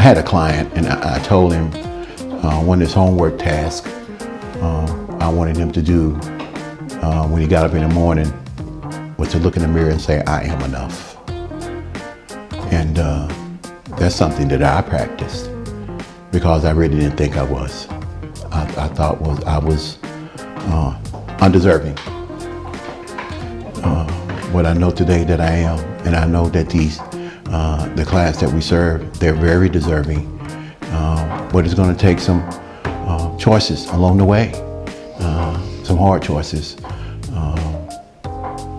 had a client, and I told him one of his homework tasks I wanted him to do when he got up in the morning was to look in the mirror and say, I am enough. And that's something that I practiced because I really didn't think I was. I thought I was undeserving. What I know today that I am, and I know that the class that we serve, they're very deserving. But it's going to take some choices along the way, some hard choices,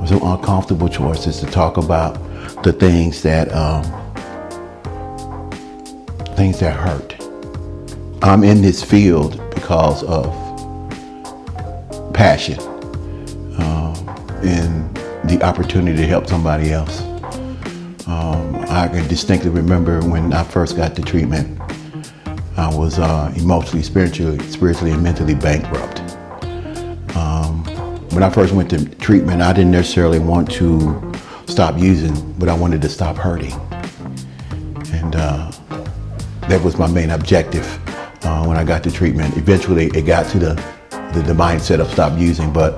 some uncomfortable choices to talk about the things that hurt. I'm in this field because of passion and the opportunity to help somebody else. I can distinctly remember when I first got the treatment, I was emotionally, spiritually, and mentally bankrupt. When I first went to treatment, I didn't necessarily want to stop using, but I wanted to stop hurting. And that was my main objective when I got to treatment. Eventually, it got to the mindset of stop using, but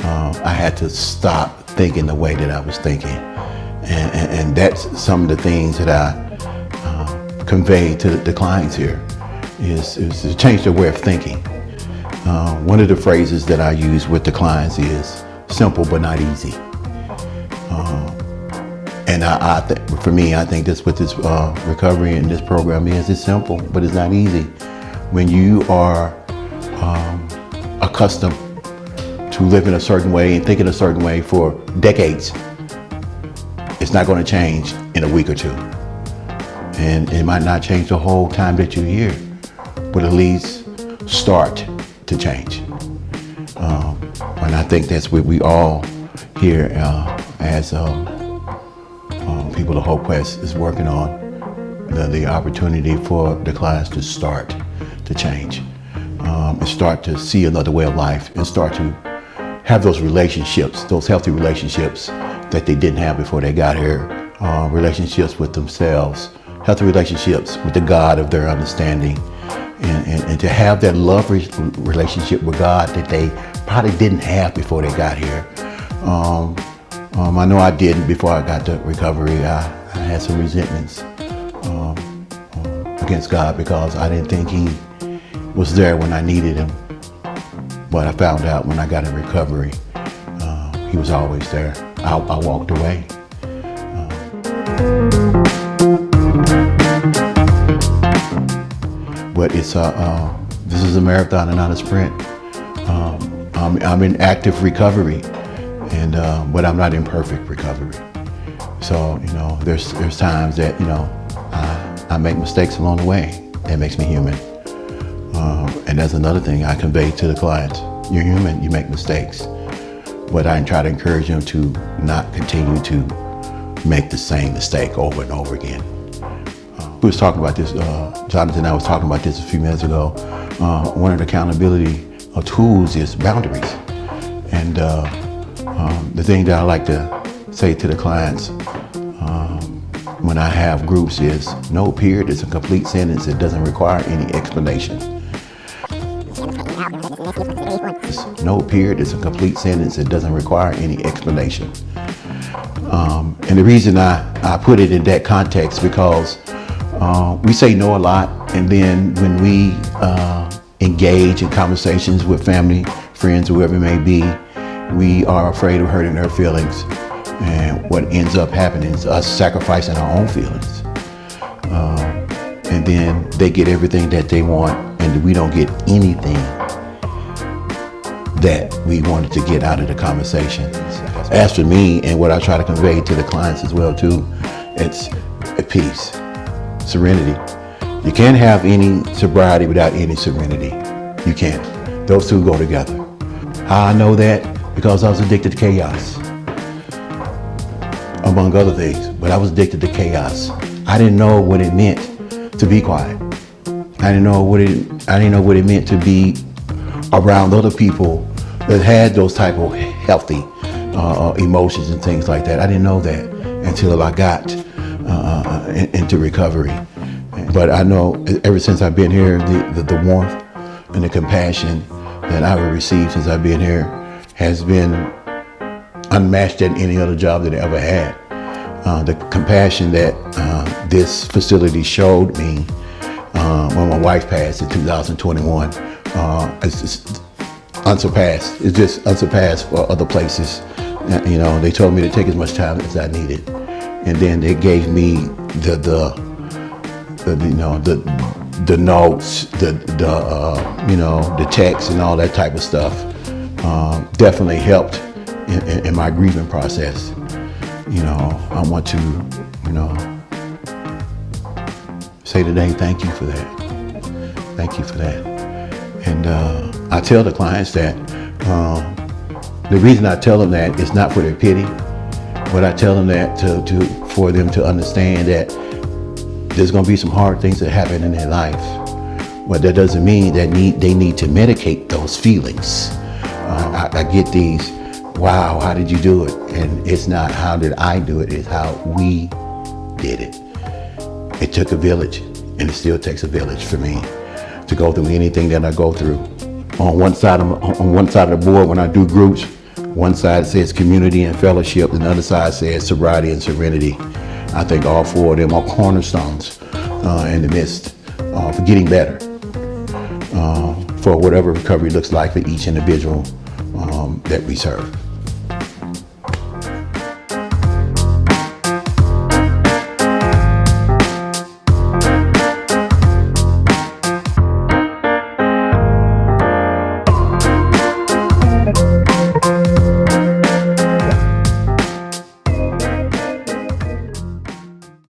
I had to stop thinking the way that I was thinking. And that's some of the things that I convey to the clients here is to change their way of thinking. One of the phrases that I use with the clients is simple but not easy. And for me, I think that's what this recovery and this program is. It's simple, but it's not easy. When you are accustomed to living a certain way and thinking a certain way for decades, it's not going to change in a week or two. And it might not change the whole time that you're here, but at least start to change. And I think that's what we all here as people of HopeQuest is working on, the opportunity for the class to start to change and start to see another way of life and start to have those relationships, those healthy relationships that they didn't have before they got here, relationships with themselves, healthy relationships with the God of their understanding, and to have that love relationship with God that they probably didn't have before they got here. I know I didn't before I got to recovery. I had some resentments against God because I didn't think He was there when I needed Him. But I found out when I got in recovery, He was always there. I walked away. But this is a marathon and not a sprint. I'm in active recovery, but I'm not in perfect recovery. So there's times that I make mistakes along the way. That makes me human. And that's another thing I convey to the clients. You're human, you make mistakes. But I try to encourage them to not continue to make the same mistake over and over again. We was talking about this, Jonathan and I was talking about this a few minutes ago. One of the accountability tools is boundaries. And the thing that I like to say to the clients when I have groups is, no period is a complete sentence. It doesn't require any explanation. No period is a complete sentence. It doesn't require any explanation. And the reason I put it in that context because we say no a lot, and then when we engage in conversations with family, friends, whoever it may be, we are afraid of hurting their feelings. And what ends up happening is us sacrificing our own feelings. And then they get everything that they want, and we don't get anything that we wanted to get out of the conversation. As for me, and what I try to convey to the clients as well too, it's peace, serenity. You can't have any sobriety without any serenity. You can't. Those two go together. How I know that? Because I was addicted to chaos, among other things, but I was addicted to chaos. I didn't know what it meant to be quiet. I didn't know what it meant to be around other people that had those type of healthy emotions and things like that. I didn't know that until I got into recovery. But I know ever since I've been here, the warmth and the compassion that I've received since I've been here has been unmatched at any other job that I ever had. The compassion that this facility showed me when my wife passed in 2021 is just unsurpassed. It's just unsurpassed for other places. You know, they told me to take as much time as I needed, and then they gave me the notes, the texts and all that type of stuff. Definitely helped in my grieving process. You know, I want to, say today, thank you for that. Thank you for that. And I tell the clients that the reason I tell them that is not for their pity, but I tell them that for them to understand that there's going to be some hard things that happen in their life, but that doesn't mean that they need to medicate those feelings. I get these, wow, how did you do it? And it's not how did I do it, it's how we did it. It took a village, and it still takes a village for me to go through anything that I go through. On one side of the board, when I do groups, one side says community and fellowship, and the other side says sobriety and serenity. I think all four of them are cornerstones in the midst for getting better, for whatever recovery looks like for each individual that we serve.